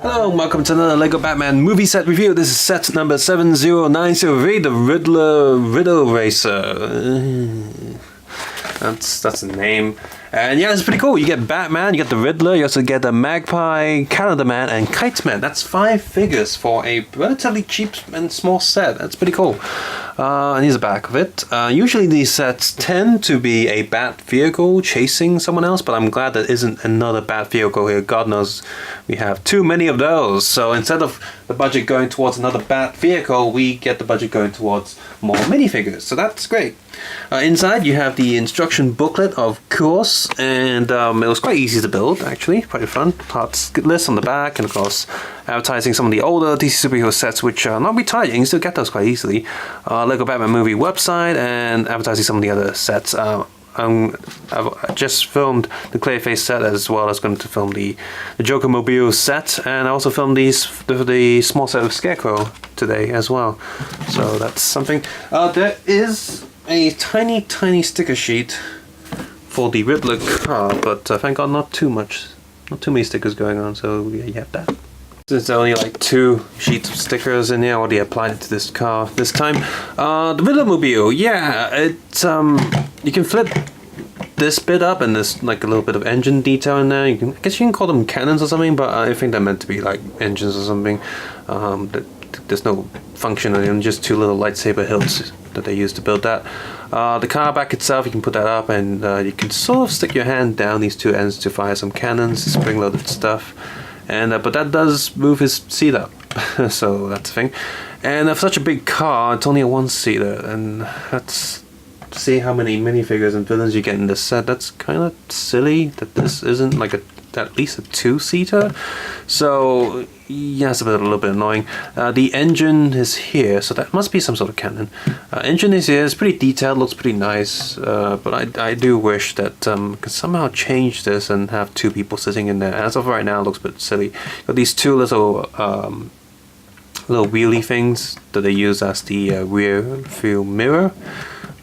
Hello and welcome to another LEGO Batman movie set review. This is set number 7090, the Riddle Racer. That's the name. And yeah, it's pretty cool. You get Batman, you get the Riddler, you also get the Magpie, Calendar Man, and Kite Man. That's 5 figures for a relatively cheap and small set. That's pretty cool. And here's the back of it. Usually these sets tend to be a Bat vehicle chasing someone else, but I'm glad there isn't another Bat vehicle here. God knows we have too many of those. So instead of the budget going towards another Bat vehicle, we get the budget going towards more minifigures. So that's great. Inside you have the instruction booklet, of course, and it was quite easy to build, actually, quite fun. Parts list on the back, and of course advertising some of the older DC superhero sets which are not retired. You can still get those quite easily. LEGO Batman movie website, and advertising some of the other sets. I've just filmed the Clayface set, as well as going to film the Joker Mobile set, and I also filmed the small set of Scarecrow today as well. So that's something. There is a tiny sticker sheet for the Riddler car, but thank God not too many stickers going on, so yeah, you have that. There's only like 2 sheets of stickers in here. I already applied it to this car this time. The Riddler Mobile, yeah, it's you can flip this bit up, and there's like a little bit of engine detail in there. I guess you can call them cannons or something, but I think they're meant to be like engines or something. There's no function in them, just 2 little lightsaber hilts that they use to build that. The car back itself, you can put that up, and you can sort of stick your hand down these 2 ends to fire some cannons, spring-loaded stuff. And but that does move his seat up, so that's the thing. And for such a big car, it's only a 1-seater, and that's, see how many minifigures and villains you get in this set. That's kind of silly that this isn't like at least a 2-seater. So yeah, it's a little bit annoying. The engine is here, so that must be some sort of cannon. Engine is here. It's pretty detailed, looks pretty nice. But I do wish that could somehow change this and have 2 people sitting in there. As of right now, it looks a bit silly. Got these 2 little wheelie things that they use as the rear view mirror.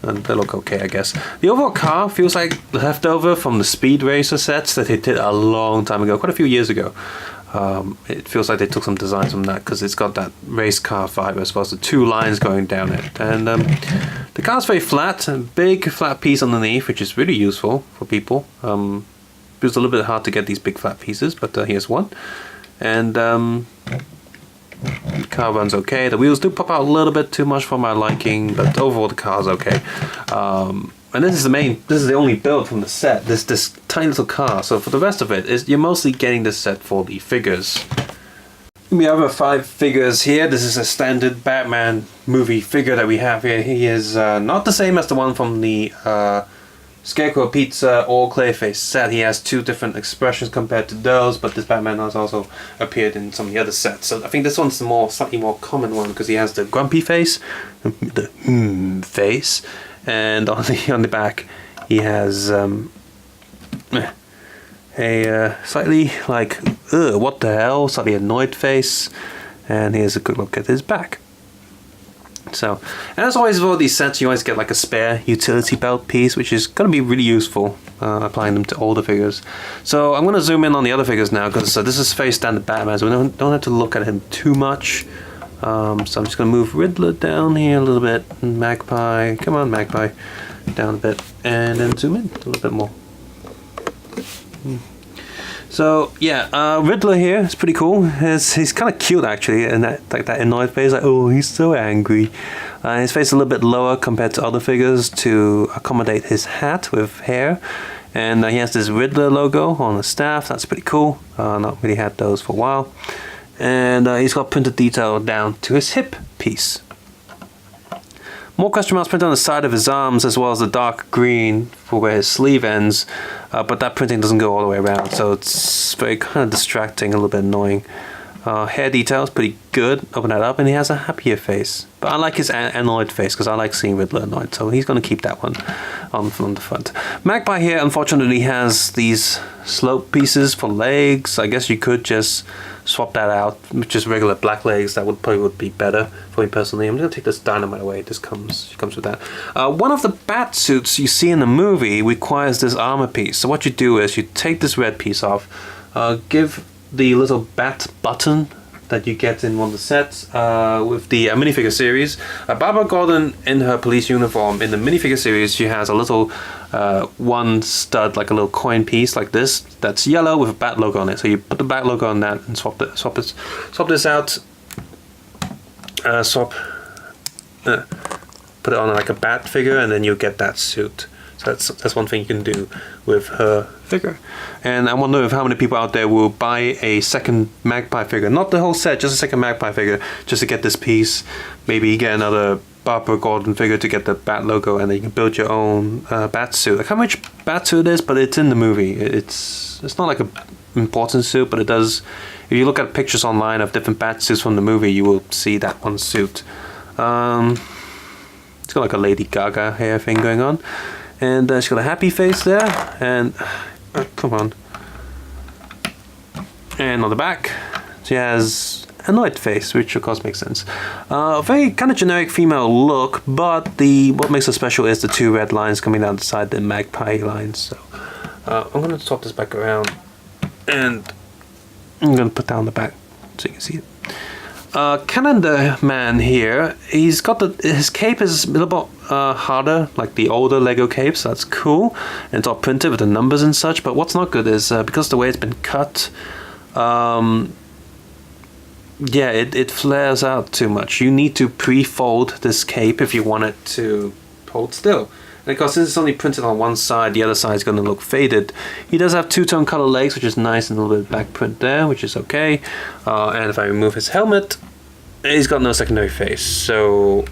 And they look okay, I guess. The overall car feels like leftover from the Speed Racer sets that they did a long time ago, quite a few years ago. It feels like they took some designs from that, because it's got that race car vibe as well as the 2 lines going down it. And the car's very flat, a big flat piece underneath, which is really useful for people. It was a little bit hard to get these big flat pieces, but here's one. And the car runs okay. The wheels do pop out a little bit too much for my liking, but overall the car's okay. And this is the only build from the set, this tiny little car. So for the rest of it, you're mostly getting this set for the figures. We have 5 figures here. This is a standard Batman movie figure that we have here. He is not the same as the one from the Scarecrow Pizza or Clayface set. He has 2 different expressions compared to those, but this Batman has also appeared in some of the other sets. So I think this one's the slightly more common one, because he has the grumpy face, the face, and on the back he has a slightly like what the hell, slightly annoyed face, and here's a good look at his back. So, and as always with all these sets, you always get like a spare utility belt piece, which is going to be really useful applying them to all the figures. So I'm going to zoom in on the other figures now, because this is very standard Batman, so we don't have to look at him too much. So I'm just going to move Riddler down here a little bit, Magpie, come on Magpie, down a bit, and then zoom in a little bit more. So yeah, Riddler here is pretty cool. He's kind of cute actually, and that annoyed face, like, oh, he's so angry. His face is a little bit lower compared to other figures to accommodate his hat with hair. And he has this Riddler logo on the staff. That's pretty cool. Not really had those for a while. And he's got printed detail down to his hip piece. More question marks printed on the side of his arms, as well as the dark green for where his sleeve ends, but that printing doesn't go all the way around, so it's very kind of distracting, a little bit annoying. Hair detail is pretty good, open that up, and he has a happier face. But I like his annoyed face, because I like seeing Riddler annoyed, so he's going to keep that one on the front. Magpie here, unfortunately, has these slope pieces for legs. I guess you could just swap that out with just regular black legs. That would be better for me personally. I'm going to take this Dynamite away. This comes with that. One of the bat suits you see in the movie requires this armor piece. So what you do is you take this red piece off, give the little bat button that you get in one of the sets with the minifigure series. Barbara Gordon in her police uniform in the minifigure series, she has a little one stud, like a little coin piece like this, that's yellow with a bat logo on it. So you put the bat logo on that and swap this out, put it on like a bat figure, and then you get that suit. So that's one thing you can do with her figure. And I wonder if how many people out there will buy a second Magpie figure, not the whole set, just a second Magpie figure, just to get this piece. Maybe get another Barbara Gordon figure to get the bat logo, and then you can build your own bat suit. Like how much bat suit it is, but it's in the movie. It's not like a important suit, but it does. If you look at pictures online of different bat suits from the movie, you will see that one suit. It's got like a Lady Gaga hair thing going on. And she's got a happy face there, and come on. And on the back, she has a annoyed face, which of course makes sense. A very kind of generic female look, but what makes her special is the two red lines coming down the side, the magpie lines. So I'm going to swap this back around, and I'm going to put down the back so you can see it. Calendar Man here, he's got his cape is a little bit harder, like the older Lego capes, so that's cool. And it's all printed with the numbers and such, but what's not good is, because of the way it's been cut, yeah, it flares out too much. You need to pre-fold this cape if you want it to hold still. And of course, since it's only printed on one side, the other side is going to look faded. He does have two-tone color legs, which is nice, and a little bit of back print there, which is okay. And if I remove his helmet, he's got no secondary face. So,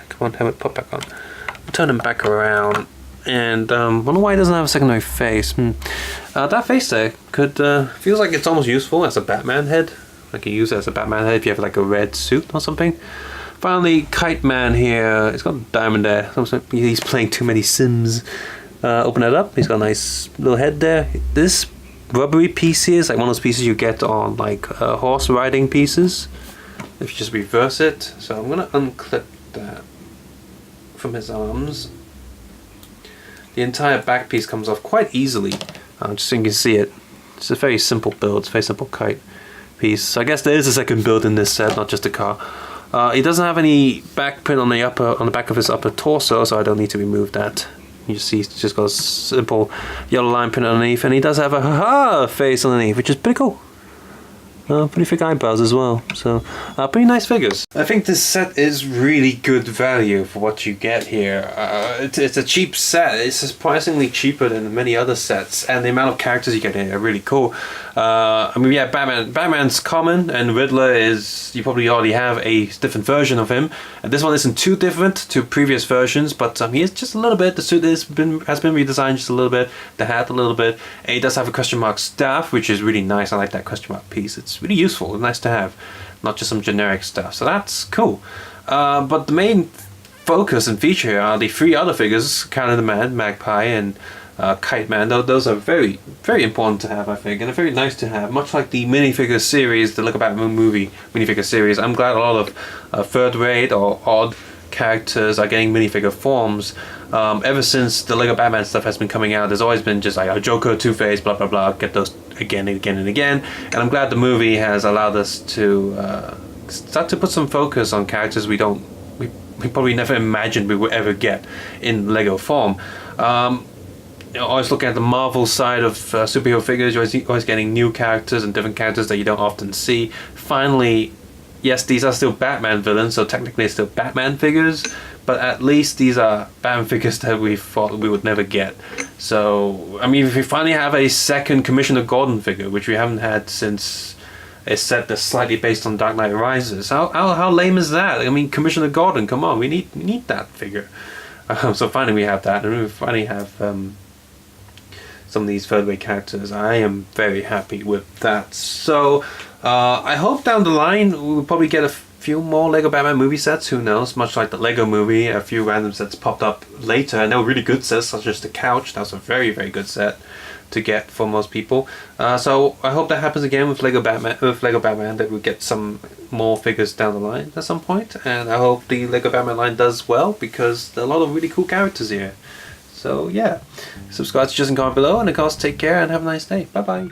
come on, helmet, pop back on. I'll turn him back around. And wonder why he doesn't have a secondary face. That face there feels like it's almost useful as a Batman head. Like you use it as a Batman head if you have like a red suit or something. Finally, Kite Man here. He's got a diamond there. He's playing too many Sims. Open it up. He's got a nice little head there. This rubbery piece here is like one of those pieces you get on like horse riding pieces. If you just reverse it. So I'm gonna unclip that from his arms. The entire back piece comes off quite easily. Just so you can see it. It's a very simple build. It's a very simple kite piece. So I guess there is a second build in this set, not just a car. He doesn't have any back print on the back of his upper torso, so I don't need to remove that. You see, he's just got a simple yellow line print underneath, and he does have a ha-ha face underneath, which is pretty cool. Pretty thick eyebrows as well, so pretty nice figures. I think this set is really good value for what you get here. It's a cheap set. It's surprisingly cheaper than many other sets, and the amount of characters you get here are really cool. I mean, yeah, Batman's common, and Riddler is, you probably already have a different version of him. And this one isn't too different to previous versions, but he is just a little bit. The suit has been redesigned just a little bit, the hat a little bit, and he does have a question mark staff, which is really nice. I like that question mark piece. It's really useful, nice to have, not just some generic stuff. So that's cool. But the main focus and feature here are the three other figures, Calendar Man, Magpie, and Kite Man. Those are very, very important to have, I think, and they're very nice to have. Much like the minifigure series, the Lego Batman movie minifigure series, I'm glad a lot of third-rate or odd characters are getting minifigure forms. Ever since the Lego Batman stuff has been coming out, there's always been just like a Joker, Two-Face, blah blah blah, get those again and again and again. And I'm glad the movie has allowed us to start to put some focus on characters we probably never imagined we would ever get in Lego form. Always looking at the Marvel side of superhero figures, you're always getting new characters and different characters that you don't often see. Finally, yes, these are still Batman villains, so technically it's still Batman figures, but at least these are Batman figures that we thought we would never get. So, I mean, if we finally have a second Commissioner Gordon figure, which we haven't had since a set that's slightly based on Dark Knight Rises, how lame is that? I mean, Commissioner Gordon, come on, we need that figure. So finally we have that, and we finally have some of these third-rate characters. I am very happy with that. So I hope down the line we'll probably get a few more Lego Batman movie sets, who knows, much like the Lego movie, a few random sets popped up later, and they were really good sets, such as the couch. That was a very, very good set to get for most people. So I hope that happens again with Lego Batman, that we'll get some more figures down the line at some point, and I hope the Lego Batman line does well, because there are a lot of really cool characters here. So yeah, subscribe to just and comment below, and of course take care and have a nice day. Bye bye.